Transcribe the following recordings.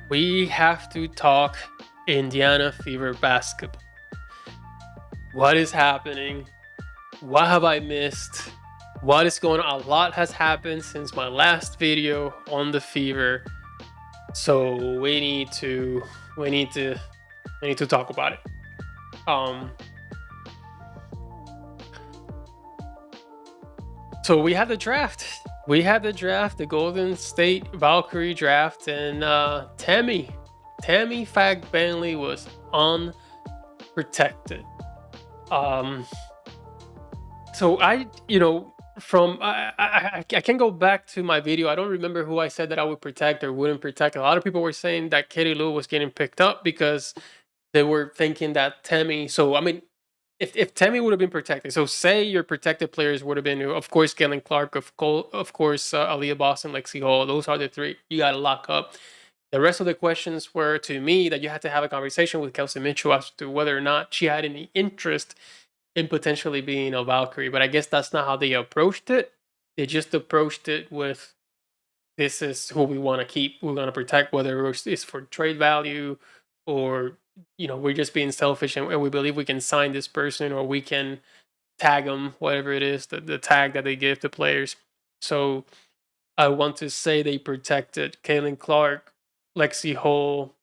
We have to talk Indiana Fever basketball. What is happening? What have I missed? What is going on? A lot has happened since my last video on the Fever. So we need to we need to talk about it. Um so we had the draft. We had the draft, the Golden State Valkyrie draft, and Temi Fagbenle was unprotected. Um So from I can go back to my video. I don't remember who I said that I would protect or wouldn't protect. A lot of people were saying that Katie Lou was getting picked up because they were thinking that Temi. So I mean, if Temi would have been protected, so say your protected players would have been, of course, Galen Clark, of course, Aaliyah Boston, Lexi Hall. Those are the three you got to lock up. The rest of the questions were to me that you had to have a conversation with Kelsey Mitchell as to whether or not she had any interest in potentially being a Valkyrie, but I guess that's not how they approached it. They just approached it with this is who we want to keep, we're going to protect, whether it's for trade value or we're just being selfish and we believe we can sign this person or we can tag them, whatever it is, the tag that they give to players. So I want to say they protected Kaylin Clark, Lexi Hole,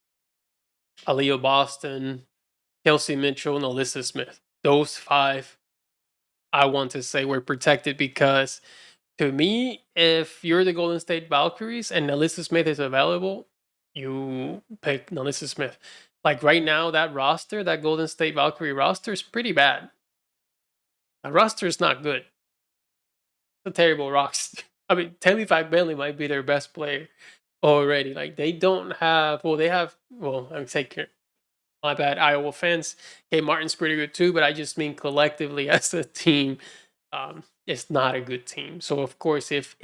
Aaliyah Boston, Kelsey Mitchell, and Alyssa Smith. Those five I want to say we're protected because to me, if you're the Golden State Valkyries and Alyssa Smith is available, you pick Alyssa Smith. Like right now, that roster, that Golden State Valkyrie roster is pretty bad. The roster is not good. It's a terrible roster. I mean, Temi Fagbenle might be their best player already. Like they don't have, well, they have, well, I'm taking my bad, Iowa fans. K Martin's pretty good too, but I just mean collectively as a team, it's not a good team. So of course, if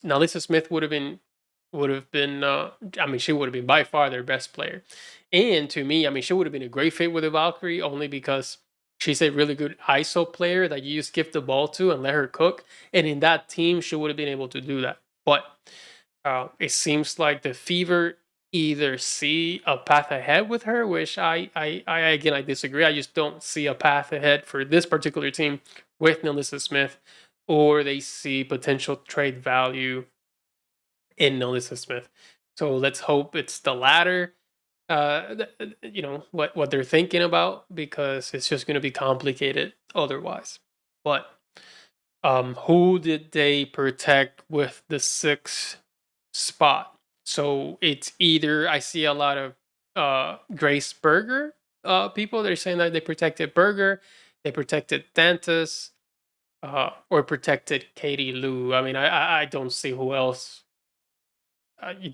Nalisa Smith would have been, I mean, she would have been by far their best player. And to me, I mean, she would have been a great fit with the Valkyrie only because she's a really good ISO player that you just give the ball to and let her cook. And in that team, she would have been able to do that. But it seems like the Fever either see a path ahead with her, which I again I disagree. I just don't see a path ahead for this particular team with Nelissa Smith, or they see potential trade value in Nelissa Smith. So let's hope it's the latter. What they're thinking about because it's just going to be complicated otherwise. But who did they protect with the sixth spot? So it's either I see a lot of Grace Berger people. They're saying that they protected Berger, they protected Dantas, or protected Katie Lou. I mean, I don't see who else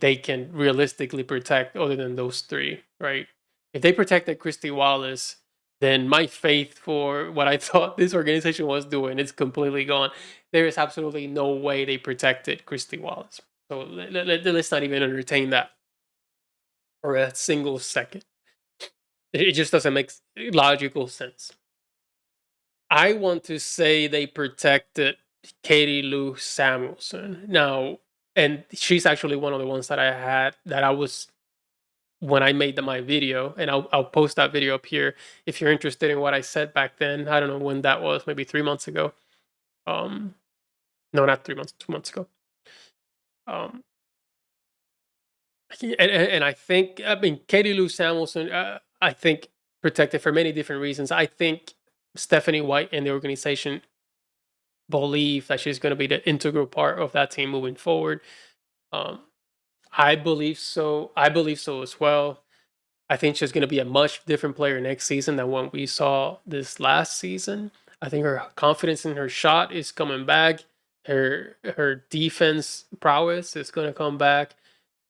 they can realistically protect other than those three, right? If they protected Christy Wallace, then my faith for what I thought this organization was doing is completely gone. There is absolutely no way they protected Christy Wallace. So let's not even entertain that for a single second. It just doesn't make logical sense. I want to say they protected Katie Lou Samuelson. Now, and she's actually one of the ones that I had that I was when I made my video, and I'll post that video up here if you're interested in what I said back then. I don't know when that was, maybe 3 months ago. Um, no, not 3 months, 2 months ago. Um, and I think I mean Katie Lou Samuelson. I think protected for many different reasons. I think Stephanie White and the organization believe that she's going to be the integral part of that team moving forward. Um, I believe so. I believe so as well. I think she's going to be a much different player next season than what we saw this last season. I think her confidence in her shot is coming back. Her defense prowess is going to come back,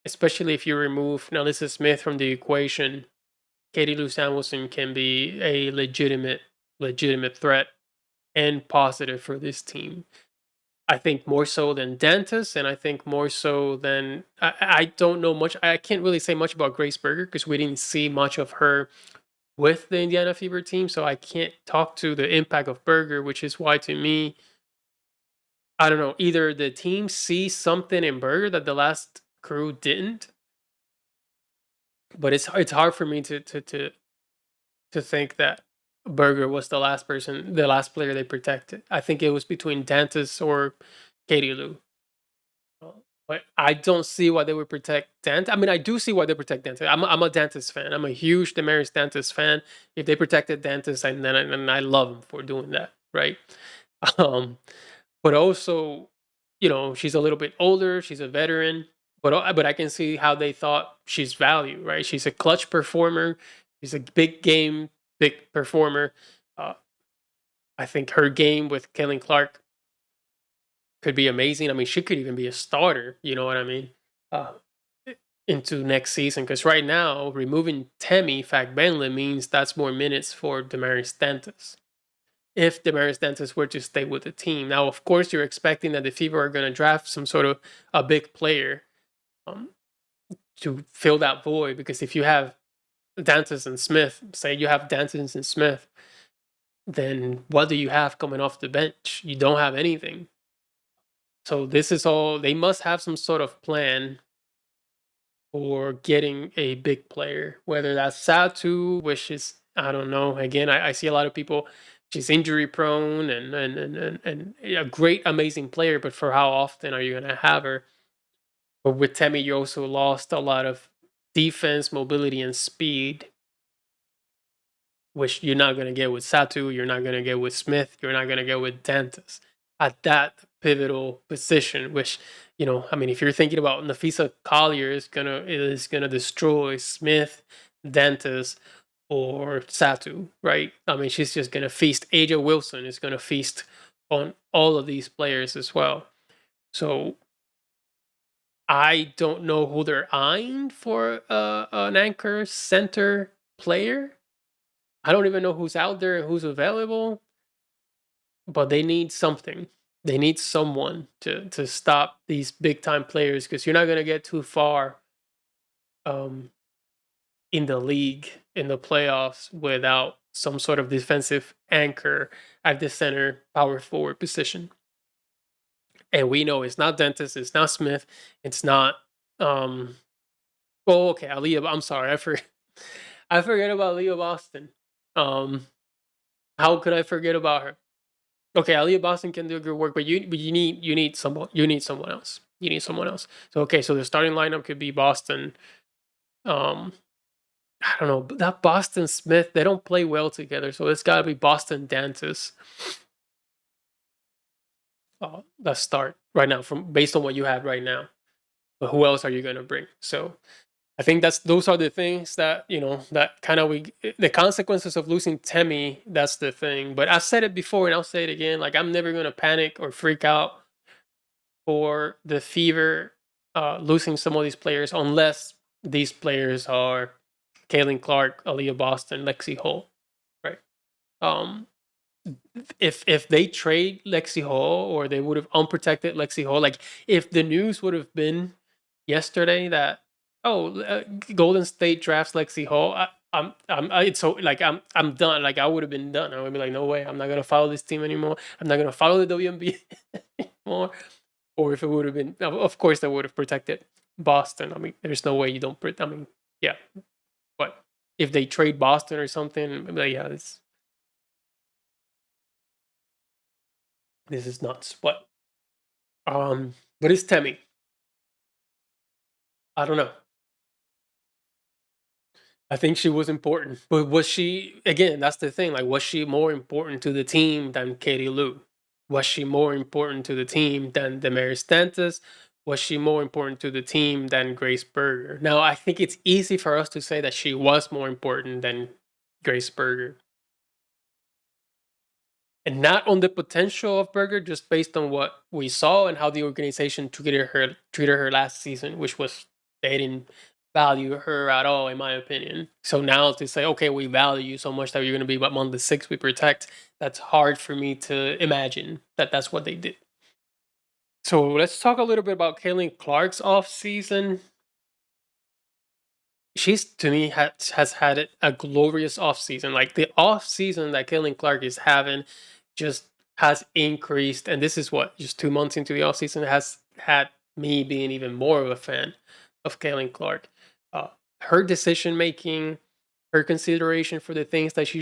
especially if you remove Nelissa Smith from the equation. Katie Lou Samuelson can be a legitimate threat and positive for this team. I think more so than Dantas, and I think more so than I don't know much. I can't really say much about Grace Berger because we didn't see much of her with the Indiana Fever team, so I can't talk to the impact of Berger, which is why to me, I don't know. Either the team sees something in Berger that the last crew didn't, But it's hard for me to think that Berger was the last player they protected. I think it was between Dantas or Katie Lou. Uh, But I don't see why they would protect Dant. I mean, I do see why they protect Dantas. I'm a Dantas fan. I'm a huge Damaris Dantas fan. If they protected Dantas, then I love them for doing that, right? Um, but also, she's a little bit older. She's a veteran, but I can see how they thought she's value, right? She's a clutch performer. She's a big performer. Uh, I think her game with Kaylin Clark could be amazing. I mean, she could even be a starter. You know what I mean? Uh, into next season, because right now removing Temi Fagbenle means that's more minutes for Damaris Dantas. If Damaris Dantas were to stay with the team. Now, of course, you're expecting that the Fever are going to draft some sort of a big player um, to fill that void. Because if you have Dantas and Smith, say you have Dantas and Smith, then what do you have coming off the bench? You don't have anything. So this is all, they must have some sort of plan for getting a big player, whether that's Satu, which is, I don't know. Again, I see a lot of people. She's injury prone and a great, amazing player, but for how often are you going to have her? But with Temi, you also lost a lot of defense, mobility, and speed, which you're not going to get with Satu. You're not going to get with Smith. You're not going to get with Dantas at that pivotal position. Which, I mean, if you're thinking about Nafisa Collier is gonna destroy Smith, Dantas, or Satu, right? I mean, she's just gonna feast. Aja Wilson is gonna feast on all of these players as well. So I don't know who they're eyeing for an anchor center player. I don't even know who's out there and who's available, but they need something. They need someone to stop these big time players, because you're not gonna get too far um, in the league in the playoffs without some sort of defensive anchor at the center power forward position. And we know it's not Dentist, it's not Smith, it's not. Oh, okay, Aaliyah. I'm sorry, I forget about Leah Boston. Um, how could I forget about her? Okay, Aaliyah Boston can do good work, but you need someone else. You need someone else. So okay, so the starting lineup could be Boston. Um, I don't know, but that Boston Smith, they don't play well together, so it's got to be Boston Dantas. Let's start right now from based on what you have right now. But who else are you gonna bring? So I think those are the things that that kind of the consequences of losing Temi. That's the thing. But I've said it before and I'll say it again. Like, I'm never gonna panic or freak out for the Fever losing some of these players unless these players are Kaylin Clark, Aaliyah Boston, Lexi Hall, right? Um, if they trade Lexi Hall, or they would have unprotected Lexi Hall, like if the news would have been yesterday that Golden State drafts Lexi Hall, it's so like I'm done. Like, I would have been done. I would be like, no way, I'm not gonna follow this team anymore. I'm not gonna follow the WNBA anymore. Or if it would have been, of course, they would have protected Boston. I mean, there's no way you don't. I mean, yeah, but if they trade Boston or something, I'd be like, yeah, this is nuts. But it's Temi. I don't know. I think she was important, but was she, again? That's the thing. Like, was she more important to the team than Katie Lou? Was she more important to the team than Damaris Stantis? Was she more important to the team than Grace Berger? Now, I think it's easy for us to say that she was more important than Grace Berger, and not on the potential of Berger, just based on what we saw and how the organization treated her last season, which was, they didn't value her at all, in my opinion. So now to say, okay, we value you so much that you're going to be among the six we protect, that's hard for me to imagine that that's what they did. So let's talk a little bit about Kaylin Clark's off season. She's, to me, has had a glorious off season. Like, the off season that Kaylin Clark is having just has increased, and this is what, just 2 months into the off season, has had me being even more of a fan of Kaylin Clark. her decision making, her consideration for the things that she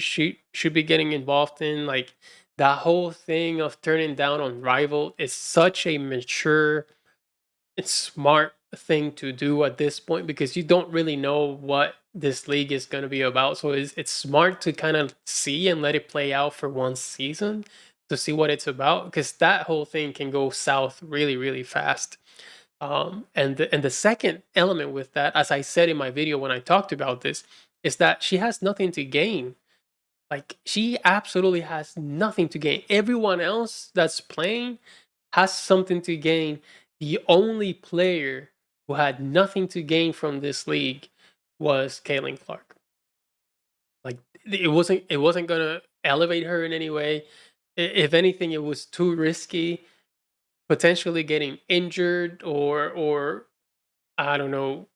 should be getting involved in, like that whole thing of turning down on rival is such a mature and smart thing to do at this point because you don't really know what this league is going to be about. So it's smart to kind of see and let it play out for one season to see what it's about because that whole thing can go south really, really fast. And the second element with that, as I said in my video when I talked about this, is that she has nothing to gain. Like she absolutely has nothing to gain. Everyone else that's playing has something to gain. The only player who had nothing to gain from this league was Caitlin Clark. Like it wasn't gonna elevate her in any way. If anything, it was too risky, potentially getting injured or I don't know.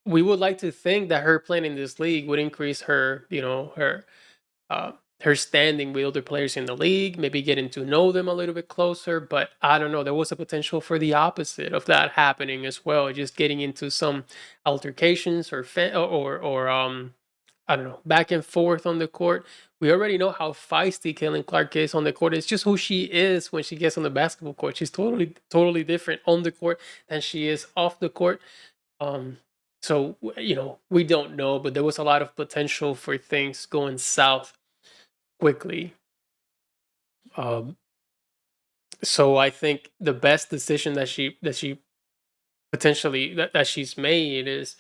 We would like to think that her playing in this league would increase her, uh, her standing with other players in the league, maybe getting to know them a little bit closer. But I don't know. There was a potential for the opposite of that happening as well, just getting into some altercations or I don't know, back and forth on the court. We already know how feisty Caitlin Clark is on the court. It's just who she is when she gets on the basketball court. She's totally, totally different on the court than she is off the court. Um, so we don't know, but there was a lot of potential for things going south quickly. Um, so I think the best decision that she potentially that she's made is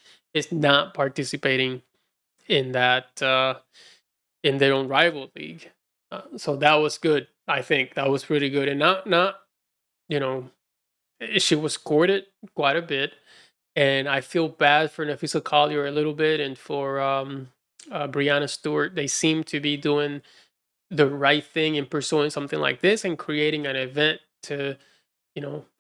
not participating in that in their own rival league. So that was good. I think that was pretty good, and not you know she was courted quite a bit, and I feel bad for Nafisa Collier a little bit, and for Brianna Stewart. They seem to be doing the right thing in pursuing something like this and creating an event to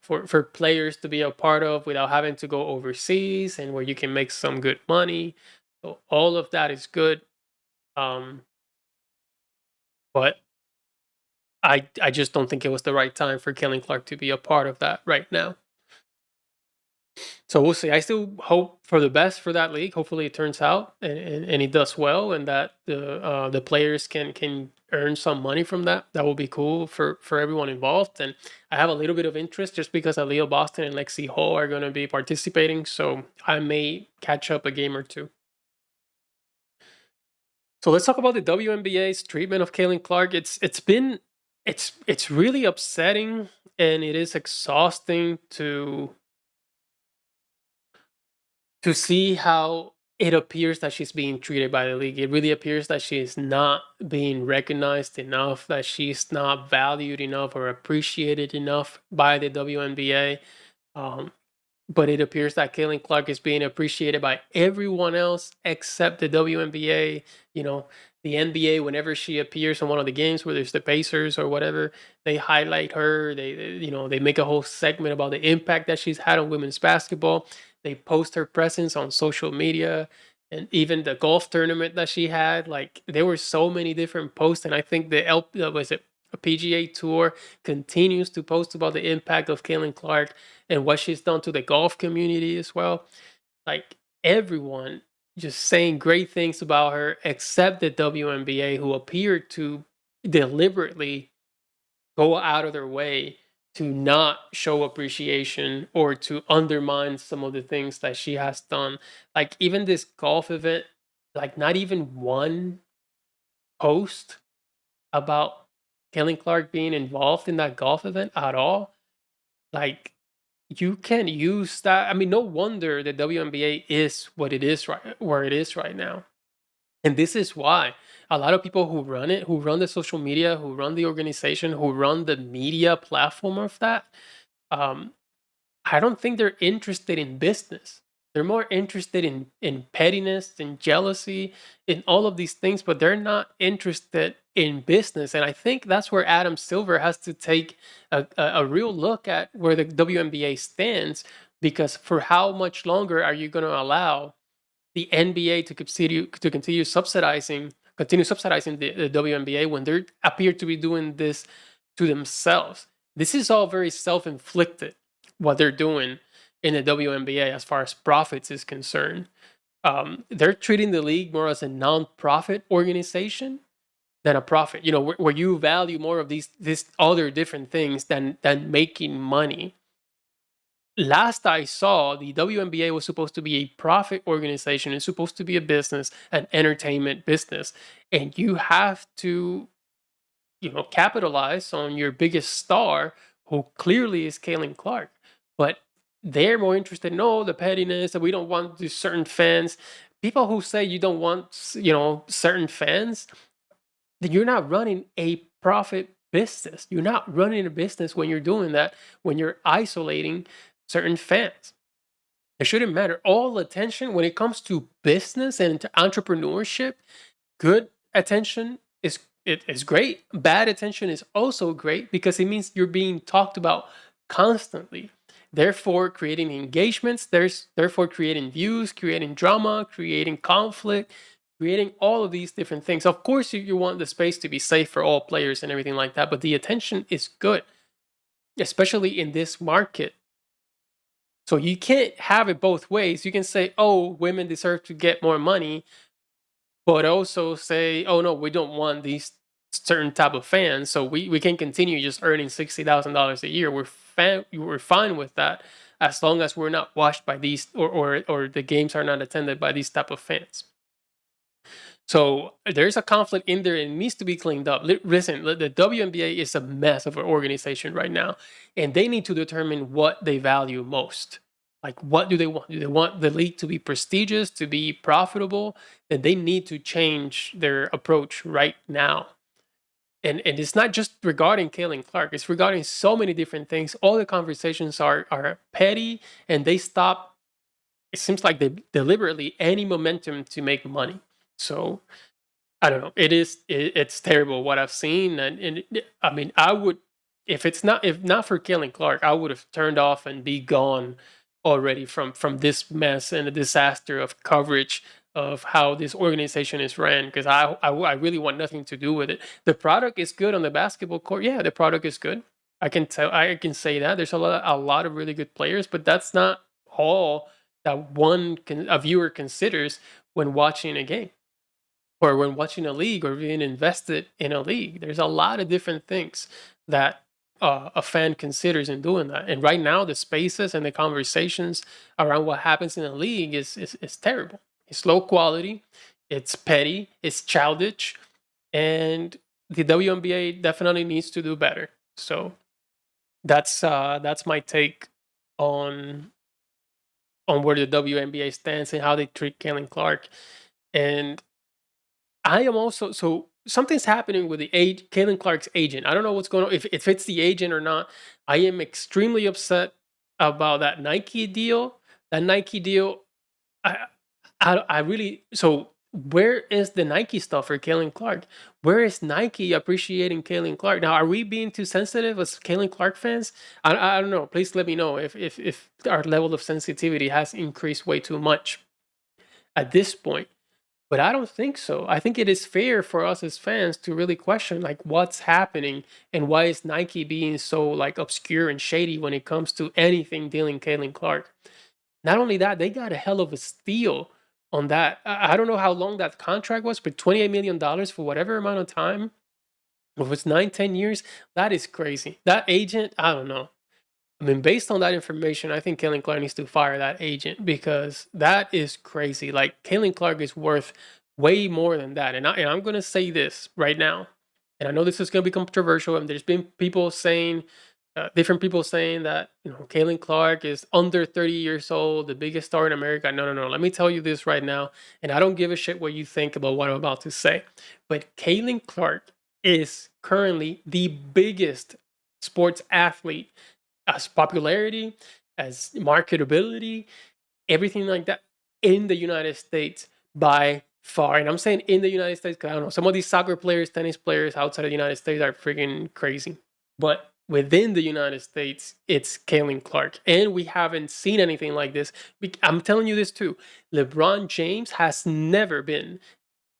for players to be a part of without having to go overseas and where you can make some good money. So all of that is good. Um, but I just don't think it was the right time for Kelly Clark to be a part of that right now. So we'll see. I still hope for the best for that league. Hopefully it turns out and it does well and that the players can earn some money from that. That will be cool for everyone involved. And I have a little bit of interest just because Aaliyah Boston and Lexi Hall are going to be participating. So I may catch up a game or two. So let's talk about the WNBA's treatment of Kaylin Clark. It's really upsetting and it is exhausting to see how it appears that she's being treated by the league. It really appears that she is not being recognized enough, that she's not valued enough or appreciated enough by the WNBA. Um, but it appears that Caitlin Clark is being appreciated by everyone else except the WNBA. The NBA, whenever she appears in one of the games, whether it's the Pacers or whatever, they highlight her. They make a whole segment about the impact that she's had on women's basketball. They post her presence on social media and even the golf tournament that she had. Like there were so many different posts, and I think was it a PGA Tour continues to post about the impact of Caitlin Clark and what she's done to the golf community as well. Like everyone just saying great things about her, except the WNBA, who appeared to deliberately go out of their way to not show appreciation or to undermine some of the things that she has done. Like even this golf event, like not even one post about Kelly Clark being involved in that golf event at all. Like you can use that. I mean, no wonder the WNBA is what it is right where it is right now. And this is why a lot of people who run it, who run the social media, who run the organization, who run the media platform of that, um, I don't think they're interested in business. They're more interested in pettiness and jealousy, in all of these things, but they're not interested in business. And I think that's where Adam Silver has to take a real look at where the WNBA stands, because for how much longer are you going to allow the NBA to continue subsidizing the WNBA when they appear to be doing this to themselves? This is all very self-inflicted, what they're doing in the WNBA as far as profits is concerned. they're treating the league more as a non-profit organization than a profit. Where you value more of these other different things than making money. Last I saw, the WNBA was supposed to be a profit organization. It's supposed to be a business, an entertainment business, and you have to, capitalize on your biggest star, who clearly is Kaylin Clark. But they're more interested in, the pettiness, that we don't want these certain fans. People who say you don't want, certain fans, then you're not running a profit business. You're not running a business when you're doing that, when you're isolating certain fans. It shouldn't matter. All attention when it comes to business and to entrepreneurship, good attention is great. Bad attention is also great because it means you're being talked about constantly. Therefore, creating engagements, therefore creating views, creating drama, creating conflict, creating all of these different things. Of course, you want the space to be safe for all players and everything like that, but the attention is good, especially in this market. So you can't have it both ways. You can say, women deserve to get more money, but also say, no, we don't want these certain type of fans, so we can continue just earning $60,000 a year. We're fine with that, as long as we're not watched by these, or the games are not attended by these type of fans. So there's a conflict in there, and it needs to be cleaned up. Listen, the WNBA is a mess of an organization right now, and they need to determine what they value most. Like, what do they want? Do they want the league to be prestigious, to be profitable? Then they need to change their approach right now. And it's not just regarding Kaylin Clark. It's regarding so many different things. All the conversations are petty, and they stop. It seems like they deliberately any momentum to make money. So I don't know. It's terrible what I've seen, and I mean, I would, if not for Kaylin Clark, I would have turned off and be gone already from this mess and the disaster of coverage of how this organization is ran, because I really want nothing to do with it. The product is good on the basketball court. Yeah, the product is good. I can say that there's a lot of really good players, but that's not all that a viewer considers when watching a game, or when watching a league, or being invested in a league. There's a lot of different things that a fan considers in doing that. And right now, the spaces and the conversations around what happens in a league is terrible. It's low quality, it's petty, it's childish, and the WNBA definitely needs to do better. So that's my take on where the WNBA stands and how they treat Kaylin Clark. And I am also, so something's happening with the Kaylin Clark's agent. I don't know what's going on, if it's the agent or not. I am extremely upset about that Nike deal. That Nike deal, I I really, so where is the Nike stuff for Kaylin Clark? Where is Nike appreciating Kaylin Clark? Now, are we being too sensitive as Kaylin Clark fans? I don't know. Please let me know if our level of sensitivity has increased way too much at this point. But I don't think so. I think it is fair for us as fans to really question, like, what's happening, and why is Nike being so, like, obscure and shady when it comes to anything dealing Kaylin Clark. Not only that, they got a hell of a steal on that. I don't know how long that contract was, but $28 million for whatever amount of time. If it's 9, 10 years, that is crazy. That agent, I don't know. I mean, based on that information, I think Kaylin Clark needs to fire that agent, because that is crazy. Like, Kaylin Clark is worth way more than that. And I'm going to say this right now. And I know this is going to be controversial. And there's been people saying, different people saying that, Kaylin Clark is under 30 years old, the biggest star in America. No, no, no. Let me tell you this right now. And I don't give a shit what you think about what I'm about to say. But Kaylin Clark is currently the biggest sports athlete, as popularity, as marketability, everything like that, in the United States by far. And I'm saying in the United States because I don't know, some of these soccer players, tennis players outside of the United States are freaking crazy. But within the United States, it's Kaylin Clark. And we haven't seen anything like this. I'm telling you this too. LeBron James has never been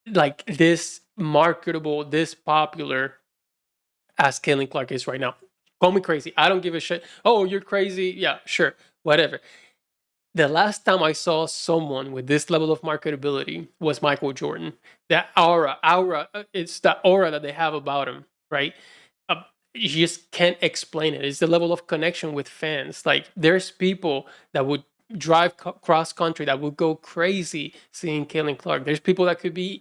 like this marketable, this popular as Kaylin Clark is right now. Call me crazy. I don't give a shit. Oh, you're crazy. Yeah, sure. Whatever. the last time I saw someone with this level of marketability was Michael Jordan. That aura, it's the aura that they have about him, right? Uh, you just can't explain it. It's the level of connection with fans. Like, there's people that would drive cross country that would go crazy seeing Caitlin Clark. There's people that could be,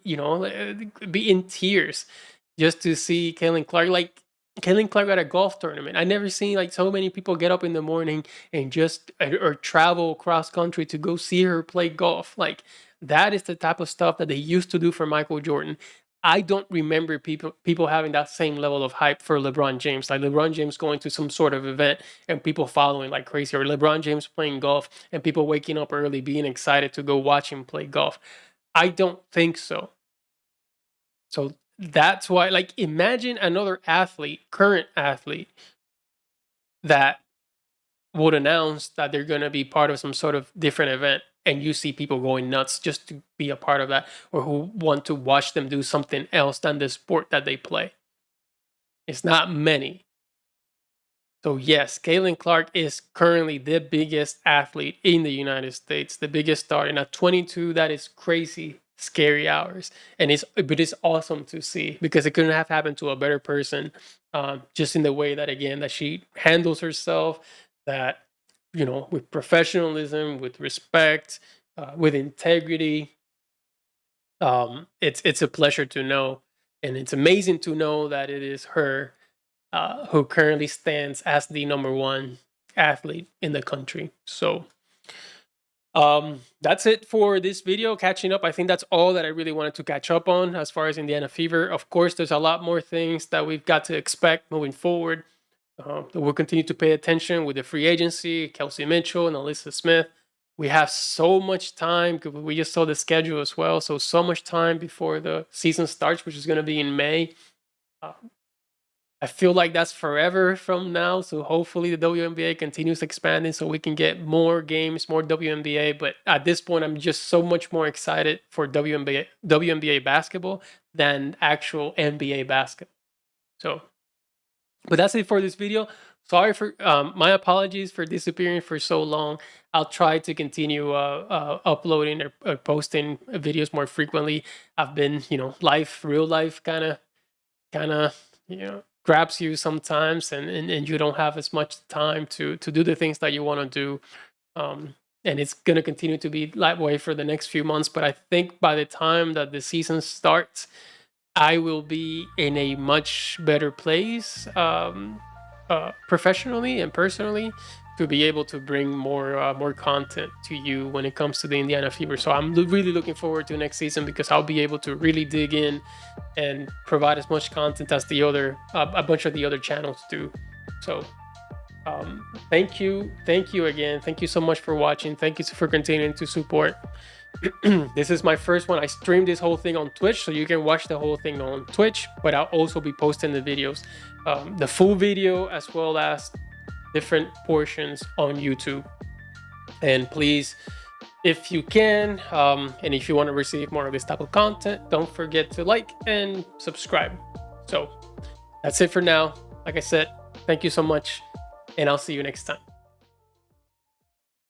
be in tears just to see Caitlin Clark. Like, Caitlin Clark at a golf tournament. I never seen like so many people get up in the morning and just or travel cross country to go see her play golf. Like, that is the type of stuff that they used to do for Michael Jordan. I don't remember people having that same level of hype for LeBron James. Like, LeBron James going to some sort of event and people following like crazy, or LeBron James playing golf and people waking up early being excited to go watch him play golf. I don't think so. So that's why, like, imagine another athlete, current athlete, that would announce that they're going to be part of some sort of different event, and you see people going nuts just to be a part of that, or who want to watch them do something else than the sport that they play. It's not many. So yes, Caitlin Clark is currently the biggest athlete in the United States, the biggest star. And at 22, that is crazy, scary hours. And it's awesome to see, because it couldn't have happened to a better person. Just in the way that, again, that she handles herself, that, with professionalism, with respect, with integrity. It's a pleasure to know, and it's amazing to know that it is her who currently stands as the number one athlete in the country. So that's it for this video. Catching up. I think that's all that I really wanted to catch up on as far as Indiana Fever. Of course, there's a lot more things that we've got to expect moving forward. We'll continue to pay attention with the free agency, Kelsey Mitchell and Alyssa Smith. We have so much time. We just saw the schedule as well. So much time before the season starts, which is going to be in May. I feel like that's forever from now. So hopefully the WNBA continues expanding so we can get more games, more WNBA. But at this point, I'm just so much more excited for WNBA basketball than actual NBA basketball. So, but that's it for this video. Sorry for my apologies for disappearing for so long. I'll try to continue uploading or posting videos more frequently. I've been, real life kind of, grabs you sometimes, and you don't have as much time to do the things that you want to do. And it's going to continue to be that way for the next few months. But I think by the time that the season starts, I will be in a much better place professionally and personally to be able to bring more content to you when it comes to the Indiana Fever. So I'm really looking forward to next season, because I'll be able to really dig in and provide as much content as a bunch of the other channels do. So thank you again. Thank you so much for watching. Thank you for continuing to support. This is my first one. I streamed this whole thing on Twitch, so you can watch the whole thing on Twitch, but I'll also be posting the videos, the full video, as well as different portions on YouTube. And please, if you can, and if you want to receive more of this type of content, don't forget to like and subscribe. So that's it for now. Like I said, thank you so much, and I'll see you next time.